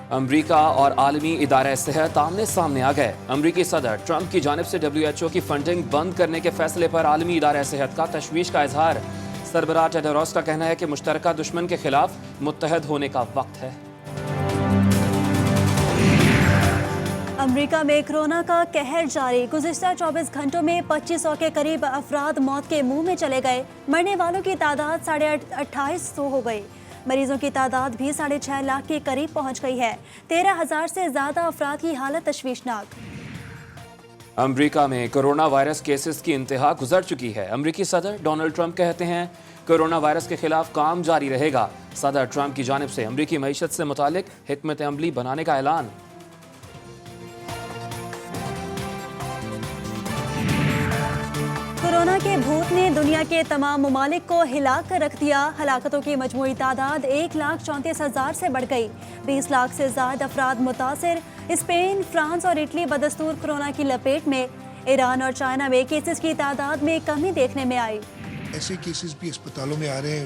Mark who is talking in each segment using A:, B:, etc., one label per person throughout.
A: अमरीका और आलमी इदारा सेहत आमने सामने आ गए। अमरीकी सदर ट्रंप की जानिब से WHO की फंडिंग बंद करने के फैसले पर आलमी इदारा सेहत का तशवीश का इजहार। सरबराह टेड्रोस का कहना है कि मुश्तरका दुश्मन के खिलाफ मुत्तहद होने का वक्त है।
B: अमेरिका में कोरोना का कहर जारी। गुज़िश्ता 24 घंटों में 2500 के करीब अफराद मौत के मुंह में चले गए। मरने वालों की तादाद 2850 हो गई। मरीजों की तादाद भी 6.5 लाख के करीब पहुंच गई है। 13,000 से ज्यादा अफराद की हालत तशवीशनाक।
A: अमरीका में कोरोना वायरस केसेस की इंतहा गुजर चुकी है। अमरीकी सदर डोनाल्ड ट्रंप कहते हैं कोरोना वायरस के खिलाफ काम जारी रहेगा। सदर ट्रंप की जानिब से अमरीकी मईशत से मुतालिक हिकमत अमली बनाने का ऐलान।
B: कोरोना के भूत ने दुनिया के तमाम ममालिक को हिला कर रख दिया। हलाकतों की मजमूई तादाद 1,34,000 से बढ़ गई। 20 लाख से ज्यादा अफराद मुतासिर। स्पेन, फ्रांस और इटली बदस्तूर कोरोना की लपेट में। ईरान और चाइना में केसेस की तादाद में कमी देखने में आई।
C: ऐसे केसेस भी अस्पतालों में आ रहे हैं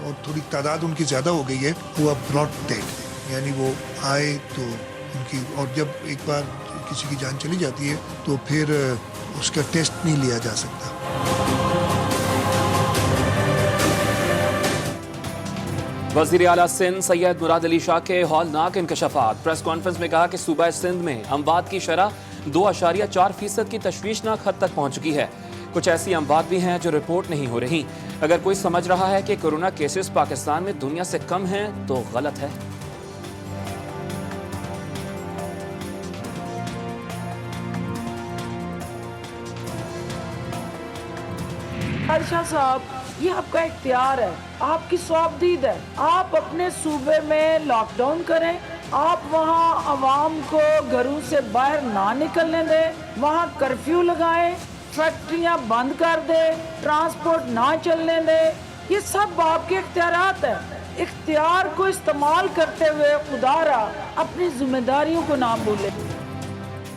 C: और थोड़ी तादाद उनकी ज़्यादा हो गई है। वो अब नॉट डेड, यानी वो आए तो उनकी, और जब एक बार किसी की जान चली जाती है तो फिर उसका टेस्ट नहीं लिया जा सकता।
A: वज़ीर आला सिंध सैयद मुराद अली शाह के हौलनाक इंकशाफात। प्रेस कॉन्फ्रेंस में कहा कि सूबा सिंध में अमवात की शरह 2.4% की तशवीशनाक हद तक पहुंच चुकी है। कुछ ऐसी अमवात भी हैं जो रिपोर्ट नहीं हो रही। अगर कोई समझ रहा है कि कोरोना केसेस पाकिस्तान में दुनिया से कम हैं तो गलत है।
D: शाह साहब, ये आपका इख्तियार है, आपकी सौबदीद है। आप अपने सूबे में लॉकडाउन करें, आप वहाँ अवाम को घरों से बाहर ना निकलने दें, वहाँ कर्फ्यू लगाएं, फैक्ट्रियाँ बंद कर दें, ट्रांसपोर्ट ना चलने दें। ये सब आपके इख्तियारात हैं। इख्तियार को इस्तेमाल करते हुए खुदारा अपनी जिम्मेदारियों को ना भूलें।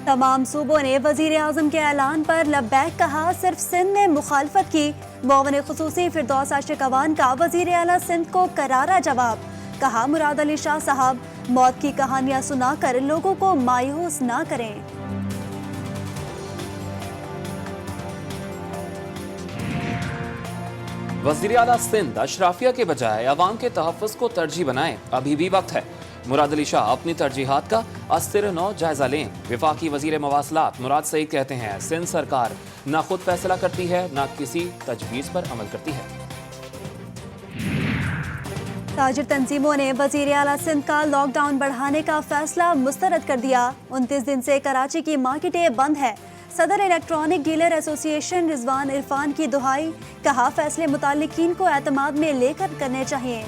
B: तमाम सूबों ने वजीर आज़म के ऐलान पर लब्बैक कहा। सिर्फ सिंध ने मुखालफत की। मुआविन खुसूसी फिरदौस आशिक अवान का वजीर आला सिंध को करारा जवाब। कहा मुराद अली शाह साहब मौत की कहानियां सुनाकर लोगों को मायूस ना करें।
A: वज़ीर आला सिंध अशराफिया के बजाय अवाम के तहफ़्फ़ुज़ को तरजीह बनाएं। अभी भी वक्त है। मुराद अली शाह अपनी तरजीहात का अस्तिर नौ जायजा लें। वफाकी वजीर मवासलात मुराद सईद कहते हैं सिंध सरकार ना खुद फैसला करती है ना किसी तजवीज़ पर अमल करती है।
B: ताजिर तंजीमों ने वजीर आला सिंध का लॉकडाउन बढ़ाने का फैसला मुस्तरद कर दिया। 29 दिन से कराची की मार्केटें बंद है। सदर electronic dealer association Rizwan Irfan की दुहाई। कहा फैसले मुताल्लिकीन को एतमाद में लेकर करने चाहिए।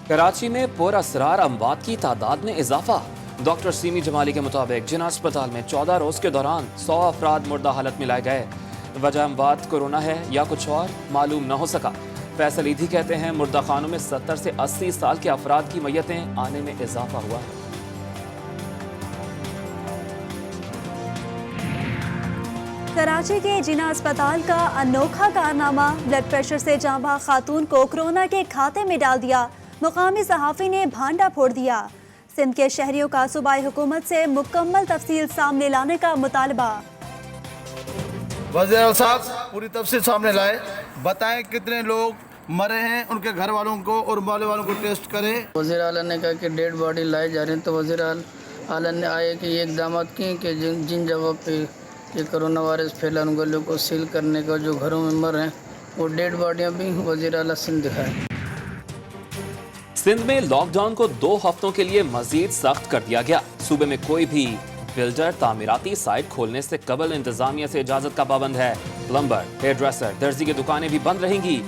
A: कराची में पुरअसरार अमवात की तादाद में इजाफा। डॉक्टर सीमी जमाली के मुताबिक जिना अस्पताल में 14 रोज के दौरान 100 अफराद मुर्दा हालत में लाए गए। वजह अमवात कोरोना है या कुछ और मालूम न हो सका। फैसल ईदी कहते हैं मुर्दा खानों में 70 से 80 साल के अफराद की मैयतें आने में इजाफा हुआ है।
B: कराची के जिना अस्पताल का अनोखा कारनामा। ब्लड प्रेशर से जांबा खातून को कोरोना के खाते में डाल दिया। मुकामी सहाफ़ी ने भांडा फोड़ दिया। सिंध के शहरियों का सूबाई हुकूमत से मुकम्मल तफसील सामने लाने का मुतालबा।
E: वज़ीर साहब पूरी तफसील सामने लाए, बताएं कितने लोग मरे हैं, उनके घर वालों को और माले वालों को टेस्ट करें।
F: वज़ीर आला ने कहा कि डेड बॉडी लाई जा रही है, तो वज़ीर आला ने आए कि ये इकदाम किए कि जिन जगहों पे ये कोरोना वायरस फैला उन गलियों को सील करने का, जो घरों में मर हैं वो डेड बॉडियाँ भी वज़ीर आला सिंध दिखाए।
A: सिंध में लॉकडाउन को 2 हफ्तों के लिए मजीद सख्त कर दिया गया। सूबे में कोई भी बिल्डर तामीराती साइट खोलने से कबल इंतजामिया से इजाजत का पाबंद है। प्लम्बर, हेयर ड्रेसर, दर्जी की दुकानें भी बंद रहेंगी।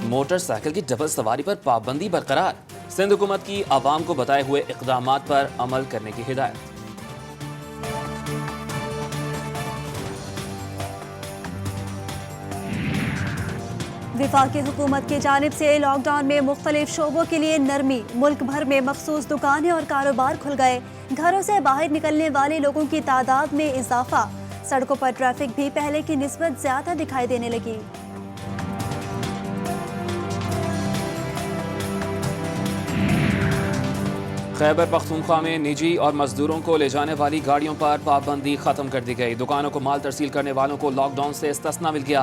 A: मोटरसाइकिल की डबल सवारी पर पाबंदी बरकरार। सिंध हुकूमत की आवाम को बताए हुए इक़दामात पर अमल करने की हिदायत।
B: वफाकी हुकूमत की जानिब से लॉकडाउन में मुख्तलिफ शोबों के लिए नरमी। मुल्क भर में मखसूस दुकानें और कारोबार खुल गए। घरों से बाहर निकलने वाले लोगों की तादाद में इजाफा। सड़कों पर ट्रैफिक भी पहले की निस्बत ज्यादा दिखाई देने लगी।
A: खैबर पख्तूनख्वा में निजी और मजदूरों को ले जाने वाली गाड़ियों पर पाबंदी खत्म कर दी गई। दुकानों को माल तरसील करने वालों को लॉकडाउन से इस्तिस्ना मिल गया।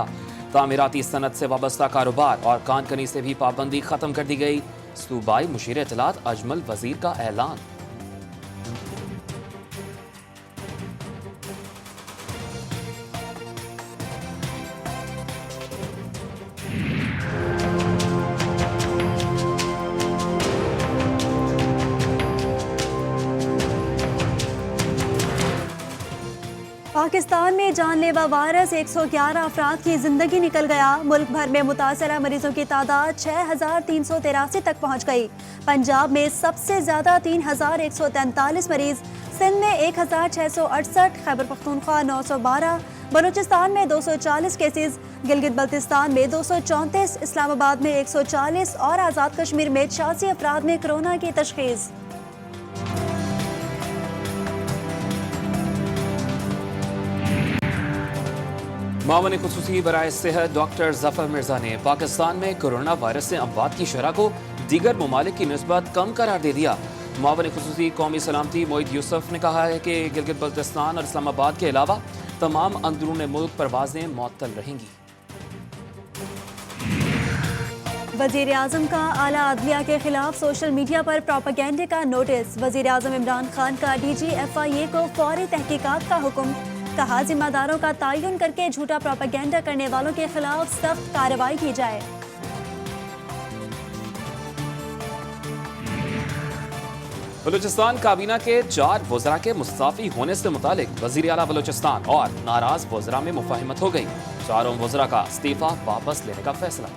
A: तामीराती सनत से वाबस्ता कारोबार और कानकनी से भी पाबंदी खत्म कर दी गई। सूबाई मुशीर इत्तलात अजमल वजीर का ऐलान।
B: पाकिस्तान में जानलेवा वायरस 111 अफराद की जिंदगी निकल गया। मुल्क भर में मुतासरा मरीजों की तादाद 6,383 तक पहुंच गई। पंजाब में सबसे ज्यादा 3,143 मरीज, सिंध में 1,668, खैबर पख्तूनख्वा 912, बलूचिस्तान में 240 केसेस, गिलगित बल्तिस्तान में 234, इस्लामाबाद में 140 और आज़ाद कश्मीर में 86 अफराद में कोरोना की तशखीस।
A: मामले खुसूसी बराए सेहत डॉक्टर जफर मिर्जा ने पाकिस्तान में कोरोना वायरस से अमवात की शरह को दीगर ममालिक की निस्बत कम करार दे दिया। मामले खुसूसी कौमी सलामती मोईद यूसुफ ने कहा है कि गिलगित बल्तिस्तान और इस्लामाबाद के अलावा तमाम अंदरून मुल्क परवाजें मुअत्तल रहेंगी।
B: वजीर आजम का आला अदलिया के खिलाफ सोशल मीडिया पर प्रोपेगेंडे का नोटिस। वजीर आजम इमरान खान का DGFIA को फौरी तहकीकात का हुक्म। कहा जिम्मेदारों का तयन करके झूठा प्रोपेगेंडा करने वालों के खिलाफ सख्त कार्रवाई की जाए।
A: बलूचिस्तान काबीना के 4 वज़रा के मुस्ताफी होने से मुतालिक वज़ीर आला बलूचिस्तान और नाराज वज़रा में मुफाहिमत हो गई। चारों वज़रा का इस्तीफा वापस लेने का फैसला।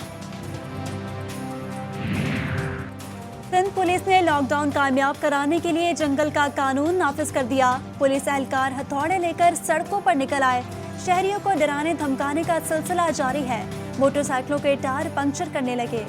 B: सिंध पुलिस ने लॉकडाउन कामयाब कराने के लिए जंगल का कानून नाफिज कर दिया। पुलिस एहलकार हथौड़े लेकर सड़कों पर निकल आए। शहरियों को डराने धमकाने का सिलसिला जारी है। मोटरसाइकिलों के टायर पंक्चर करने लगे।